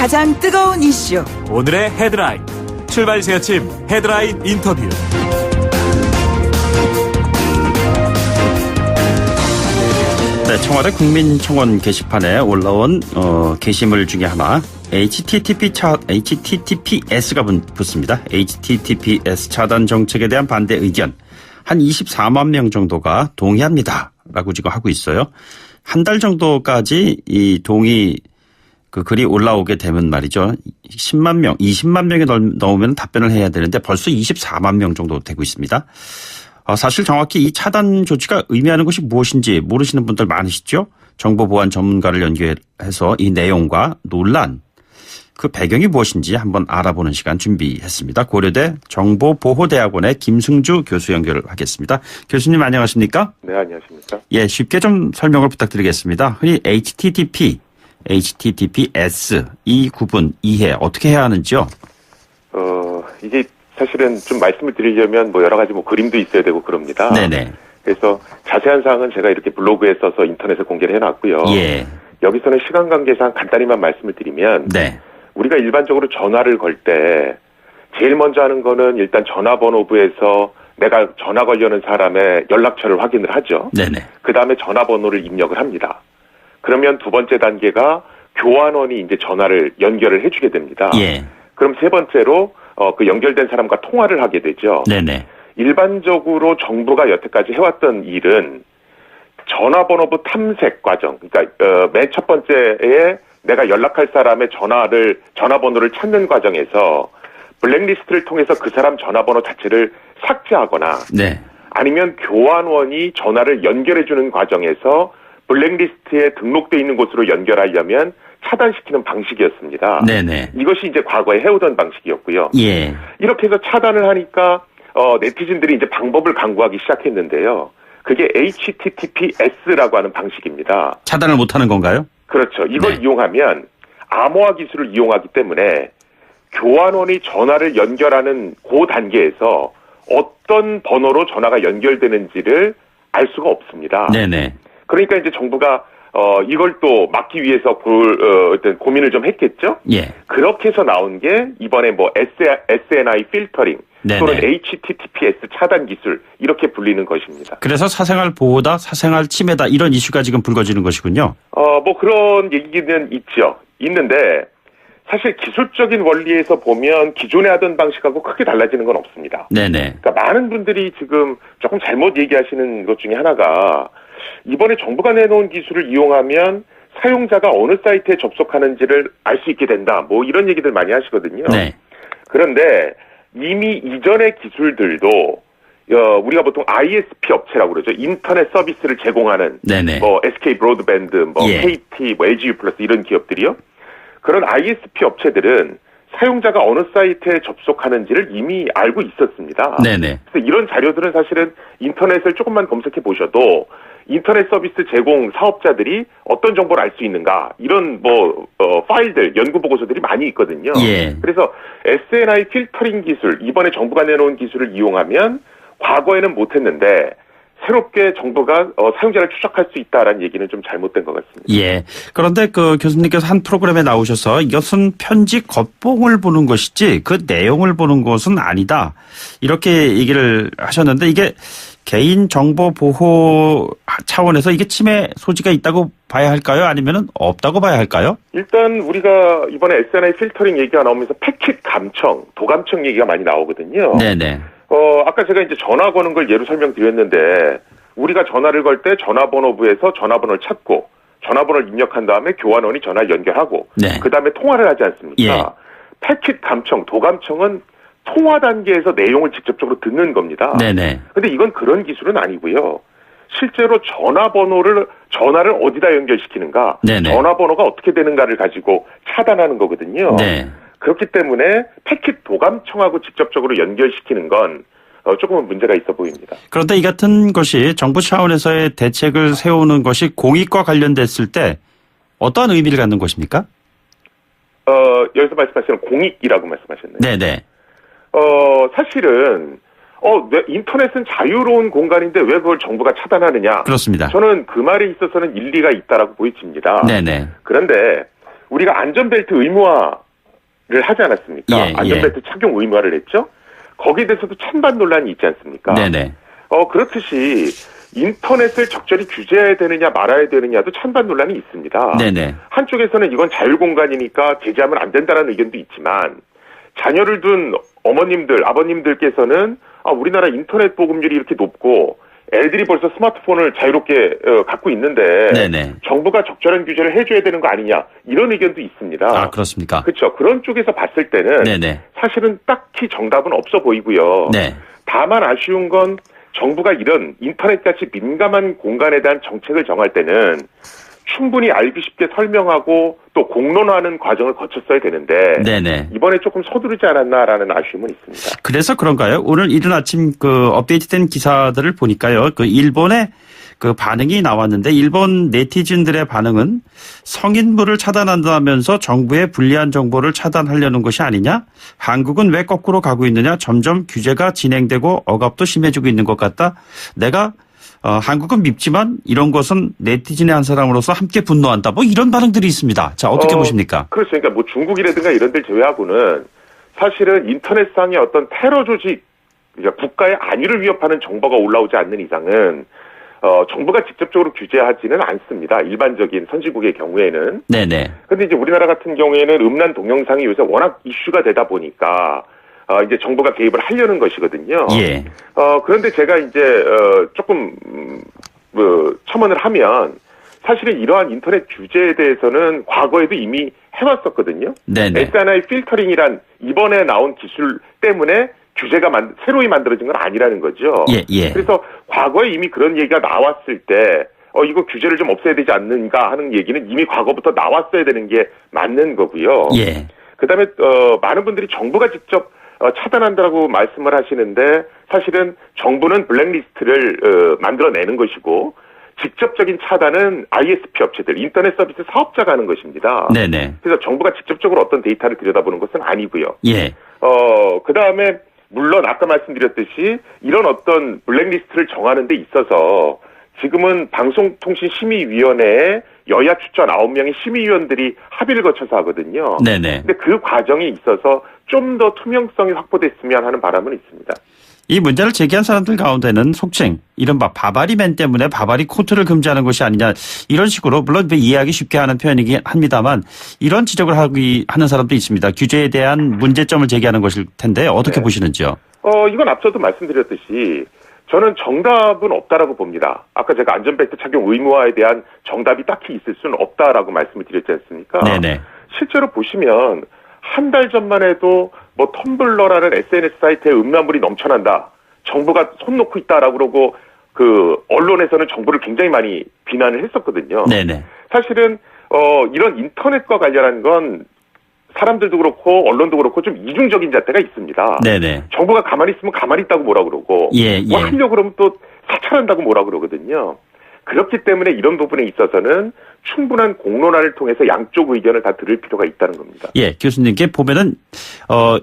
가장 뜨거운 이슈. 오늘의 헤드라인. 출발 새 아침 헤드라인 인터뷰. 네, 청와대 국민청원 게시판에 올라온 게시물 중에 하나 HTTPS가 붙습니다. HTTPS 차단 정책에 대한 반대 의견 한 24만 명 정도가 동의합니다. 라고 지금 하고 있어요. 한 달 정도까지 이 동의 그 글이 올라오게 되면 말이죠. 10만 명, 20만 명이 넘으면 답변을 해야 되는데 벌써 24만 명 정도 되고 있습니다. 사실 정확히 이 차단 조치가 의미하는 것이 무엇인지 모르시는 분들 많으시죠? 정보보안 전문가를 연결해서 이 내용과 논란, 그 배경이 무엇인지 한번 알아보는 시간 준비했습니다. 고려대 정보보호대학원의 김승주 교수 연결을 하겠습니다. 교수님 안녕하십니까? 네, 안녕하십니까? 예, 쉽게 좀 설명을 부탁드리겠습니다. 흔히 HTTPS 이 구분 이해 어떻게 해야 하는지요? 이게 사실은 좀 말씀을 드리려면 여러 가지 그림도 있어야 되고 그럽니다. 네네. 그래서 자세한 사항은 제가 이렇게 블로그에 써서 인터넷에 공개를 해놨고요. 예. 여기서는 시간 관계상 간단히만 말씀을 드리면 네. 우리가 일반적으로 전화를 걸 때 제일 먼저 하는 거는 일단 전화번호부에서 내가 전화 걸려는 사람의 연락처를 확인을 하죠. 네네. 그 다음에 전화번호를 입력을 합니다. 그러면 두 번째 단계가 교환원이 이제 전화를 연결을 해주게 됩니다. 예. 그럼 세 번째로 그 연결된 사람과 통화를 하게 되죠. 네네. 일반적으로 정부가 여태까지 해왔던 일은 전화번호부 탐색 과정, 그러니까 맨 첫 번째에 내가 연락할 사람의 전화번호를 찾는 과정에서 블랙리스트를 통해서 그 사람 전화번호 자체를 삭제하거나 네. 아니면 교환원이 전화를 연결해주는 과정에서 블랙리스트에 등록돼 있는 곳으로 연결하려면 차단시키는 방식이었습니다. 네네. 이것이 이제 과거에 해오던 방식이었고요. 예. 이렇게 해서 차단을 하니까 네티즌들이 이제 방법을 강구하기 시작했는데요. 그게 HTTPS라고 하는 방식입니다. 차단을 못하는 건가요? 그렇죠. 이걸 네. 이용하면 암호화 기술을 이용하기 때문에 교환원이 전화를 연결하는 그 단계에서 어떤 번호로 전화가 연결되는지를 알 수가 없습니다. 네네. 그러니까 이제 정부가 이걸 또 막기 위해서 어떤 고민을 좀 했겠죠. 예. 그렇게 해서 나온 게 이번에 SNI 필터링 네네. 또는 HTTPS 차단 기술 이렇게 불리는 것입니다. 그래서 사생활 보호다, 사생활 침해다 이런 이슈가 지금 불거지는 것이군요. 그런 얘기는 있는데 사실 기술적인 원리에서 보면 기존에 하던 방식하고 크게 달라지는 건 없습니다. 네네. 그러니까 많은 분들이 지금 조금 잘못 얘기하시는 것 중에 하나가 이번에 정부가 내놓은 기술을 이용하면 사용자가 어느 사이트에 접속하는지를 알 수 있게 된다. 이런 얘기들 많이 하시거든요. 네. 그런데 이미 이전의 기술들도 우리가 보통 ISP 업체라고 그러죠. 인터넷 서비스를 제공하는 네네. SK 브로드밴드, 예. KT, LG 플러스 이런 기업들이요. 그런 ISP 업체들은 사용자가 어느 사이트에 접속하는지를 이미 알고 있었습니다. 네네. 그래서 이런 자료들은 사실은 인터넷을 조금만 검색해 보셔도 인터넷 서비스 제공 사업자들이 어떤 정보를 알 수 있는가 이런 파일들 연구 보고서들이 많이 있거든요. 예. 그래서 SNI 필터링 기술 이번에 정부가 내놓은 기술을 이용하면 과거에는 못했는데 새롭게 정부가 사용자를 추적할 수 있다라는 얘기는 좀 잘못된 것 같습니다. 예. 그런데 그 교수님께서 한 프로그램에 나오셔서 이것은 편지 겉봉을 보는 것이지 그 내용을 보는 것은 아니다. 이렇게 얘기를 하셨는데 이게 개인정보 보호 차원에서 이게 침해 소지가 있다고 봐야 할까요? 아니면 없다고 봐야 할까요? 일단 우리가 이번에 SNI 필터링 얘기가 나오면서 패킷 감청, 도감청 얘기가 많이 나오거든요. 네네. 아까 제가 이제 전화 거는 걸 예로 설명드렸는데 우리가 전화를 걸 때 전화번호부에서 전화번호를 찾고 전화번호를 입력한 다음에 교환원이 전화를 연결하고 네. 그다음에 통화를 하지 않습니까? 예. 패킷 감청, 도감청은 통화 단계에서 내용을 직접적으로 듣는 겁니다. 네네. 근데 이건 그런 기술은 아니고요. 실제로 전화를 어디다 연결시키는가, 네네. 전화번호가 어떻게 되는가를 가지고 차단하는 거거든요. 네. 그렇기 때문에 패킷 도감청하고 직접적으로 연결시키는 건 조금은 문제가 있어 보입니다. 그런데 이 같은 것이 정부 차원에서의 대책을 세우는 것이 공익과 관련됐을 때 어떠한 의미를 갖는 것입니까? 여기서 말씀하시는 공익이라고 말씀하셨네요. 네네. 사실은 인터넷은 자유로운 공간인데 왜 그걸 정부가 차단하느냐? 그렇습니다. 저는 그 말에 있어서는 일리가 있다라고 보여집니다. 네네. 그런데 우리가 안전벨트 의무화를 하지 않았습니까? 예, 안전벨트 착용 의무화를 했죠. 거기에 대해서도 찬반 논란이 있지 않습니까? 네네. 그렇듯이 인터넷을 적절히 규제해야 되느냐 말아야 되느냐도 찬반 논란이 있습니다. 네네. 한쪽에서는 이건 자율공간이니까 제재하면 안 된다는 의견도 있지만 자녀를 둔 어머님들, 아버님들께서는 우리나라 인터넷 보급률이 이렇게 높고 애들이 벌써 스마트폰을 자유롭게 갖고 있는데 네네. 정부가 적절한 규제를 해줘야 되는 거 아니냐 이런 의견도 있습니다. 아, 그렇습니까? 그렇죠. 그런 쪽에서 봤을 때는 네네. 사실은 딱히 정답은 없어 보이고요. 네. 다만 아쉬운 건 정부가 이런 인터넷같이 민감한 공간에 대한 정책을 정할 때는 충분히 알기 쉽게 설명하고 또 공론화하는 과정을 거쳤어야 되는데 네네. 이번에 조금 서두르지 않았나라는 아쉬움은 있습니다. 그래서 그런가요? 오늘 이른 아침 그 업데이트된 기사들을 보니까요. 그 일본의 그 반응이 나왔는데 일본 네티즌들의 반응은 성인물을 차단한다면서 정부의 불리한 정보를 차단하려는 것이 아니냐? 한국은 왜 거꾸로 가고 있느냐? 점점 규제가 진행되고 억압도 심해지고 있는 것 같다. 내가 한국은 밉지만 이런 것은 네티즌의 한 사람으로서 함께 분노한다. 뭐 이런 반응들이 있습니다. 자, 어떻게 보십니까? 그렇죠. 그러니까 뭐 중국이라든가 이런 데를 제외하고는 사실은 인터넷상의 어떤 테러 조직, 그러니까 국가의 안위를 위협하는 정보가 올라오지 않는 이상은 정부가 직접적으로 규제하지는 않습니다. 일반적인 선진국의 경우에는. 네네. 근데 이제 우리나라 같은 경우에는 음란 동영상이 요새 워낙 이슈가 되다 보니까 이제 정부가 개입을 하려는 것이거든요. 예. 그런데 제가 이제 조금 첨언을 하면 사실은 이러한 인터넷 규제에 대해서는 과거에도 이미 해왔었거든요. 네네. SNI 필터링이란 이번에 나온 기술 때문에 규제가 새로이 만들어진 건 아니라는 거죠. 예, 예. 그래서 과거에 이미 그런 얘기가 나왔을 때 이거 규제를 좀 없애야 되지 않는가 하는 얘기는 이미 과거부터 나왔어야 되는 게 맞는 거고요. 예. 그다음에 많은 분들이 정부가 직접 차단한다고 말씀을 하시는데 사실은 정부는 블랙리스트를 만들어내는 것이고 직접적인 차단은 ISP 업체들, 인터넷 서비스 사업자가 하는 것입니다. 네네. 그래서 정부가 직접적으로 어떤 데이터를 들여다보는 것은 아니고요. 예. 그다음에 물론 아까 말씀드렸듯이 이런 어떤 블랙리스트를 정하는 데 있어서 지금은 방송통신심의위원회에 여야 추천 9명의 심의위원들이 합의를 거쳐서 하거든요. 네네. 근데 그 과정에 있어서 좀 더 투명성이 확보됐으면 하는 바람은 있습니다. 이 문제를 제기한 사람들 가운데는 속칭 이른바 바바리맨 때문에 바바리 코트를 금지하는 것이 아니냐 이런 식으로 물론 이해하기 쉽게 하는 표현이긴 합니다만 이런 지적을 하는 사람도 있습니다. 규제에 대한 문제점을 제기하는 것일 텐데 어떻게 네. 보시는지요? 이건 앞서도 말씀드렸듯이 저는 정답은 없다라고 봅니다. 아까 제가 안전벨트 착용 의무화에 대한 정답이 딱히 있을 수는 없다라고 말씀을 드렸지 않습니까? 네네. 실제로 보시면 한 달 전만 해도 뭐 텀블러라는 SNS 사이트에 음란물이 넘쳐난다. 정부가 손 놓고 있다라고 그러고 그 언론에서는 정부를 굉장히 많이 비난을 했었거든요. 네네. 사실은 이런 인터넷과 관련한 건 사람들도 그렇고 언론도 그렇고 좀 이중적인 잣대가 있습니다. 네네. 정부가 가만히 있으면 가만히 있다고 뭐라 그러고 예, 뭐 예. 하려고 그러면 또 사찰한다고 뭐라 그러거든요. 그렇기 때문에 이런 부분에 있어서는 충분한 공론화를 통해서 양쪽 의견을 다 들을 필요가 있다는 겁니다. 예, 교수님께 보면은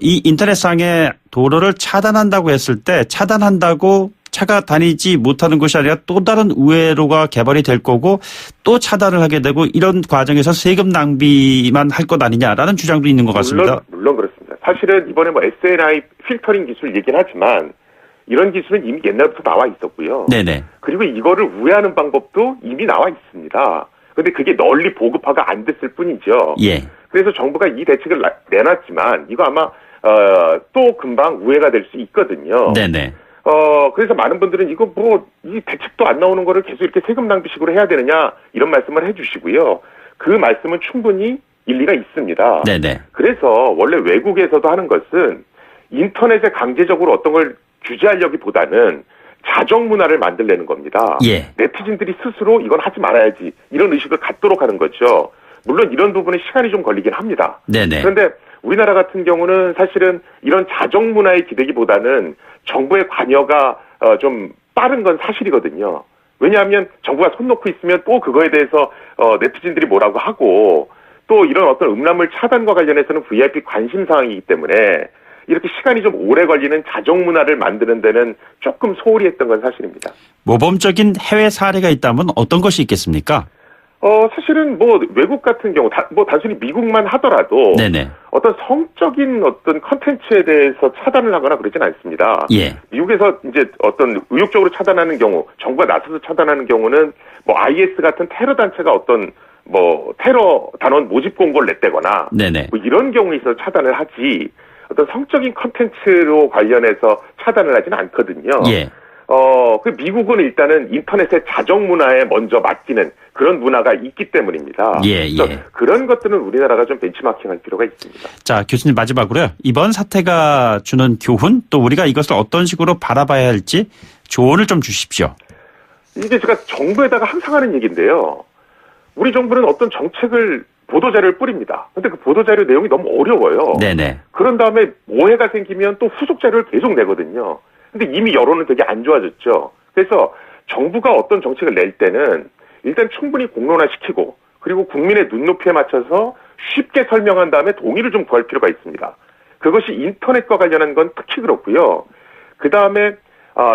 이 인터넷상의 도로를 차단한다고 했을 때 차단한다고 차가 다니지 못하는 것이 아니라 또 다른 우회로가 개발이 될 거고 또 차단을 하게 되고 이런 과정에서 세금 낭비만 할 것 아니냐라는 주장도 있는 것 같습니다. 물론 그렇습니다. 사실은 이번에 뭐 SNI 필터링 기술 얘기는 하지만 이런 기술은 이미 옛날부터 나와 있었고요. 네네. 그리고 이거를 우회하는 방법도 이미 나와 있습니다. 그런데 그게 널리 보급화가 안 됐을 뿐이죠. 예. 그래서 정부가 이 대책을 내놨지만 이거 아마 또 금방 우회가 될 수 있거든요. 네네. 그래서 많은 분들은 이거 뭐 이 대책도 안 나오는 거를 계속 이렇게 세금 낭비식으로 해야 되느냐 이런 말씀을 해주시고요. 그 말씀은 충분히 일리가 있습니다. 네네. 그래서 원래 외국에서도 하는 것은 인터넷에 강제적으로 어떤 걸 규제하려기보다는 자정 문화를 만들려는 겁니다. 예. 네티즌들이 스스로 이건 하지 말아야지 이런 의식을 갖도록 하는 거죠. 물론 이런 부분에 시간이 좀 걸리긴 합니다. 네네. 그런데 우리나라 같은 경우는 사실은 이런 자정 문화에 기대기보다는 정부의 관여가 좀 빠른 건 사실이거든요. 왜냐하면 정부가 손 놓고 있으면 또 그거에 대해서 네티즌들이 뭐라고 하고 또 이런 어떤 음란물 차단과 관련해서는 VIP 관심 사항이기 때문에 이렇게 시간이 좀 오래 걸리는 자정 문화를 만드는 데는 조금 소홀히 했던 건 사실입니다. 모범적인 해외 사례가 있다면 어떤 것이 있겠습니까? 사실은 뭐 외국 같은 경우 단순히 미국만 하더라도 네네. 어떤 성적인 어떤 컨텐츠에 대해서 차단을 하거나 그러진 않습니다. 예. 미국에서 이제 어떤 의욕적으로 차단하는 경우, 정부가 나서서 차단하는 경우는 뭐 IS 같은 테러 단체가 어떤 뭐 테러 단원 모집 공고를 냈다거나 네네. 뭐 이런 경우에 있어서 차단을 하지 어떤 성적인 컨텐츠로 관련해서 차단을 하지는 않거든요. 예. 그 미국은 일단은 인터넷의 자정 문화에 먼저 맡기는 그런 문화가 있기 때문입니다. 예, 예. 그런 것들은 우리나라가 좀 벤치마킹할 필요가 있습니다. 자, 교수님 마지막으로요. 이번 사태가 주는 교훈 또 우리가 이것을 어떤 식으로 바라봐야 할지 조언을 좀 주십시오. 이게 제가 정부에다가 항상 하는 얘기인데요. 우리 정부는 어떤 정책을 보도자료를 뿌립니다. 근데 그 보도자료 내용이 너무 어려워요. 네네. 그런 다음에 오해가 생기면 또 후속자료를 계속 내거든요. 근데 이미 여론은 되게 안 좋아졌죠. 그래서 정부가 어떤 정책을 낼 때는 일단 충분히 공론화시키고 그리고 국민의 눈높이에 맞춰서 쉽게 설명한 다음에 동의를 좀 구할 필요가 있습니다. 그것이 인터넷과 관련한 건 특히 그렇고요. 그 다음에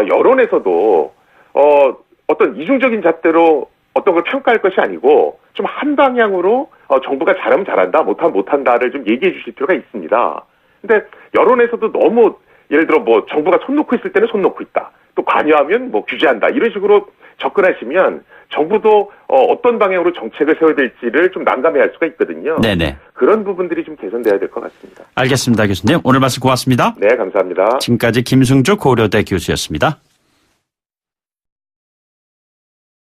여론에서도 어떤 이중적인 잣대로 어떤 걸 평가할 것이 아니고 좀 한 방향으로 정부가 잘하면 잘한다, 못하면 못한다를 좀 얘기해 주실 필요가 있습니다. 근데 여론에서도 너무 예를 들어 뭐 정부가 손 놓고 있을 때는 손 놓고 있다. 또 관여하면 뭐 규제한다. 이런 식으로 접근하시면 정부도 어떤 방향으로 정책을 세워야 될지를 좀 난감해할 수가 있거든요. 네네. 그런 부분들이 좀 개선돼야 될 것 같습니다. 알겠습니다, 교수님. 오늘 말씀 고맙습니다. 네, 감사합니다. 지금까지 김승주 고려대 교수였습니다.